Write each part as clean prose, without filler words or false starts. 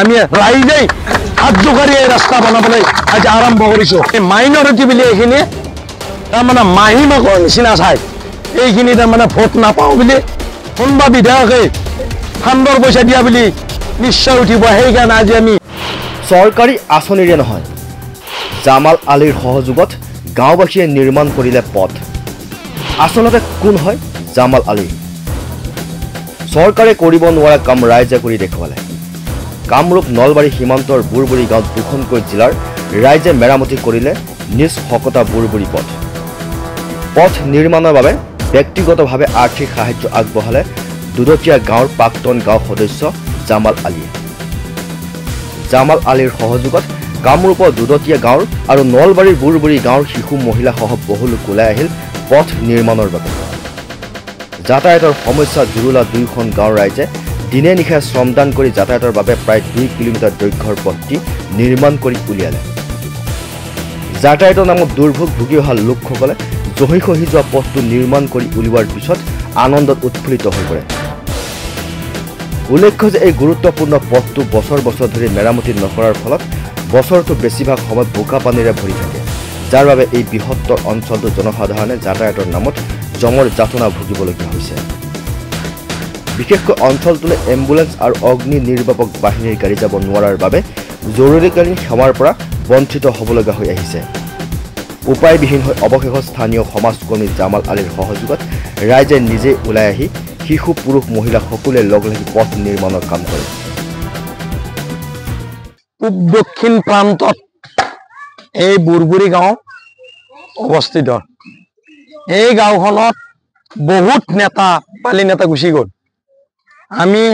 আমি ৰাইজেই হাত জোকাৰি এই ৰাস্তা বনাবলৈ আজি আৰম্ভ কৰিছো। মাইনৰিটি বুলি এইখিনি তাৰমানে মাহী মাকৰ নিচিনা চাই এইখিনি তাৰমানে ভোট নাপাওঁ বুলি কোনোবা বিধায়কে ফাণ্ডৰ পইচা দিয়া বুলি নিশ্চয় উঠিব। সেইকাৰণে আজি আমি চৰকাৰী আঁচনিৰে নহয়, জামাল আলীৰ সহযোগত গাঁওবাসীয়ে নিৰ্মাণ কৰিলে পথ। আচলতে কোন হয় জামাল আলী? চৰকাৰে কৰিব নোৱাৰা কাম ৰাইজে কৰি দেখুৱালে। কামৰূপ নলবাৰী সীমান্তৰ বুৰবুৰী গাঁৱত দুখনকৈ জিলাৰ ৰাইজে মেৰামতি কৰিলে নিজ হকতা বুৰবুৰী পথ। পথ নিৰ্মাণৰ বাবে ব্যক্তিগতভাৱে আৰ্থিক সাহায্য আগবঢ়ালে দুদতীয়া গাঁৱৰ প্ৰাক্তন গাঁও সদস্য জামাল আলীয়ে। জামাল আলীৰ সহযোগত কামৰূপৰ দুদতীয়া গাঁৱৰ আৰু নলবাৰীৰ বুৰবুৰী গাঁৱৰ শিশু মহিলাসহ বহু লোক ওলাই আহিল পথ নিৰ্মাণৰ বাবে। যাতায়াতৰ সমস্যা জুৰুলা দুয়োখন গাঁৱৰ ৰাইজে দিনে নিশাই শ্ৰমদান কৰি যাতায়াতৰ বাবে প্ৰায় 2 কিলোমিটাৰ দৈৰ্ঘ্যৰ পথটি নিৰ্মাণ কৰি উলিয়ালে। যাতায়াতৰ নামত দুৰ্ভোগ ভুগি অহা লোকসকলে জহি খহি যোৱা পথটো নিৰ্মাণ কৰি উলিওৱাৰ পিছত আনন্দত উৎফুল্লিত হৈ পৰে। উল্লেখ্য যে এই গুৰুত্বপূৰ্ণ পথটো বছৰ বছৰ ধৰি মেৰামতি নকৰাৰ ফলত বছৰটো বেছিভাগ সময় বোকা পানীৰে ভৰি থাকে, যাৰ বাবে এই বৃহত্তৰ অঞ্চলটোৰ জনসাধাৰণে যাতায়াতৰ নামত জমৰ যাতনা ভুগিবলগীয়া হৈছে। বিশেষকৈ অঞ্চলটোলৈ এম্বুলেন্স আৰু অগ্নি নিৰ্বাপক বাহিনীৰ গাড়ী যাব নোৱাৰাৰ বাবে জৰুৰীকালীন সেৱাৰ পৰা বঞ্চিত হ'বলগীয়া হৈ আহিছে। উপায়বিহীন হৈ অৱশেষত স্থানীয় সমাজকৰ্মী জামাল আলীৰ সহযোগত ৰাইজে নিজেই ওলাই আহি শিশু পুৰুষ মহিলা সকলোৱে লগ লাগি পথ নিৰ্মাণৰ কাম কৰে। পূব দক্ষিণ প্ৰান্তত এই বুৰবুৰী গাঁও অৱস্থিত। এই গাঁওখনত বহুত নেতা পালি নেতা গুচি গ'ল। আমি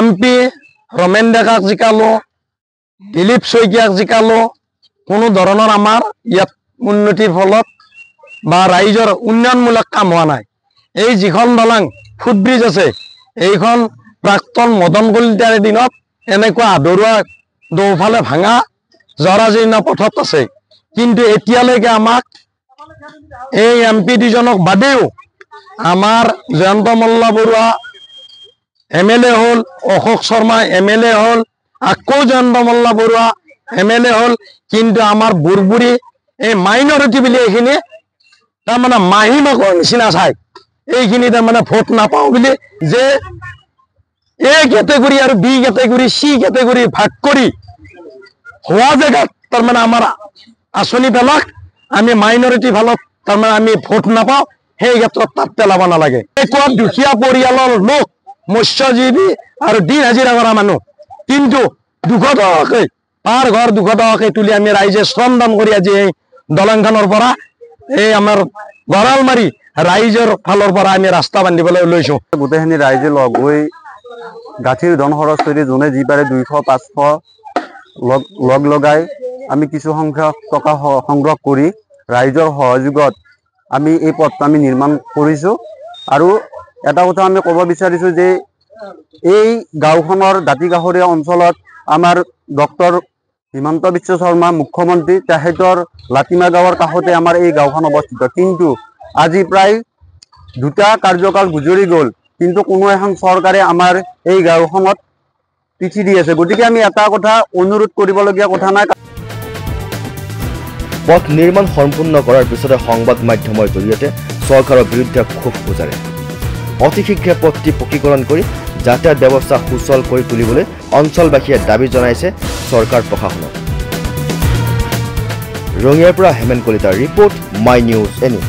MP ৰমেন ডেকাক জিকালো, দিলীপ শইকীয়াক জিকালো, কোনো ধৰণৰ আমাৰ ইয়াত উন্নতিৰ ফলত বা ৰাইজৰ উন্নয়নমূলক কাম হোৱা নাই। এই যিখন দলং ফুটব্ৰিজ আছে এইখন প্ৰাক্তন মদন কলিতাৰ দিনত এনেকুৱা আধৰুৱা দুফালে ভাঙা জৰাজীৰ্ণ পথত আছে। কিন্তু এতিয়ালৈকে আমাক এই MP দুজনক বাদেও আমাৰ জয়ন্ত মল্ল বৰুৱা MLA হ'ল, অশোক শৰ্মা MLA হ'ল, আকৌ জয়ন্ত মল্ল বৰুৱা MLA হ'ল। কিন্তু আমাৰ বুৰবুৰী এই মাইনৰিটি বুলি এইখিনি তাৰমানে মাহী মাকৰ নিচিনা চাই এইখিনি তাৰমানে ভোট নাপাওঁ বুলি যে A কেটেগৰী আৰু B কেটেগৰী C কেটেগৰী ভাগ কৰি হোৱা জেগাত তাৰমানে আমাৰ আঁচনি পেলাক আমি মাইনৰিটি ফালত তাৰমানে আমি ভোট নাপাওঁ, সেই ক্ষেত্ৰত তাত পেলাব নালাগে। একোৱা দুখীয়া পৰিয়ালৰ লোক মৎস্যজীৱী আৰু দিন হাজিৰা কৰা মানুহ, কিন্তু 200 টকাকৈ পাৰ ঘৰ 200 টকাকৈ তুলি আমি ৰাইজে শ্ৰমদান কৰি আজি এই দলংখনৰ পৰা এই আমাৰ গড়াল মাৰি ৰাইজৰ ফালৰ পৰা আমি ৰাস্তা বান্ধিবলৈ লৈছো। গোটেইখিনি ৰাইজে লগ হৈ গাঁঠিৰ ধন খৰচ কৰি যোনে যি পাৰে 200-500 লগ লগাই আমি কিছু সংখ্যক টকা সংগ্ৰহ কৰি ৰাইজৰ সহযোগত আমি এই পথটো আমি নিৰ্মাণ কৰিছোঁ। আৰু এটা কথা আমি ক'ব বিচাৰিছোঁ যে এই গাঁওখনৰ দাঁতিকাষৰীয়া অঞ্চলত আমাৰ ডক্টৰ হিমন্ত বিশ্ব শৰ্মা মুখ্যমন্ত্ৰী, তেখেতৰ লাতিমা গাঁৱৰ কাষতে আমাৰ এই গাঁওখন অৱস্থিত। কিন্তু আজি প্ৰায় 2টা কাৰ্যকাল গুজৰি গ'ল, কিন্তু কোনো এখন চৰকাৰে আমাৰ এই গাঁওখনত পিঠি দি আছে। গতিকে আমি এটা কথা অনুৰোধ কৰিবলগীয়া কথা নাই। পথ নিৰ্মাণ সম্পূৰ্ণ কৰাৰ পিছতে সংবাদ মাধ্যমৰ জৰিয়তে চৰকাৰৰ বিৰুদ্ধে ক্ষোভ উজাৰে। অতি শীঘ্ৰে পথটি পকীকৰণ কৰি যাতায়াত ব্যৱস্থা সুচল কৰি তুলিবলৈ অঞ্চলবাসীয়ে দাবী জনাইছে চৰকাৰ প্ৰশাসনক। ৰঙিয়াৰ পৰা হেমেন কলিতাৰ ৰিপৰ্ট, মাই নিউজ এনি।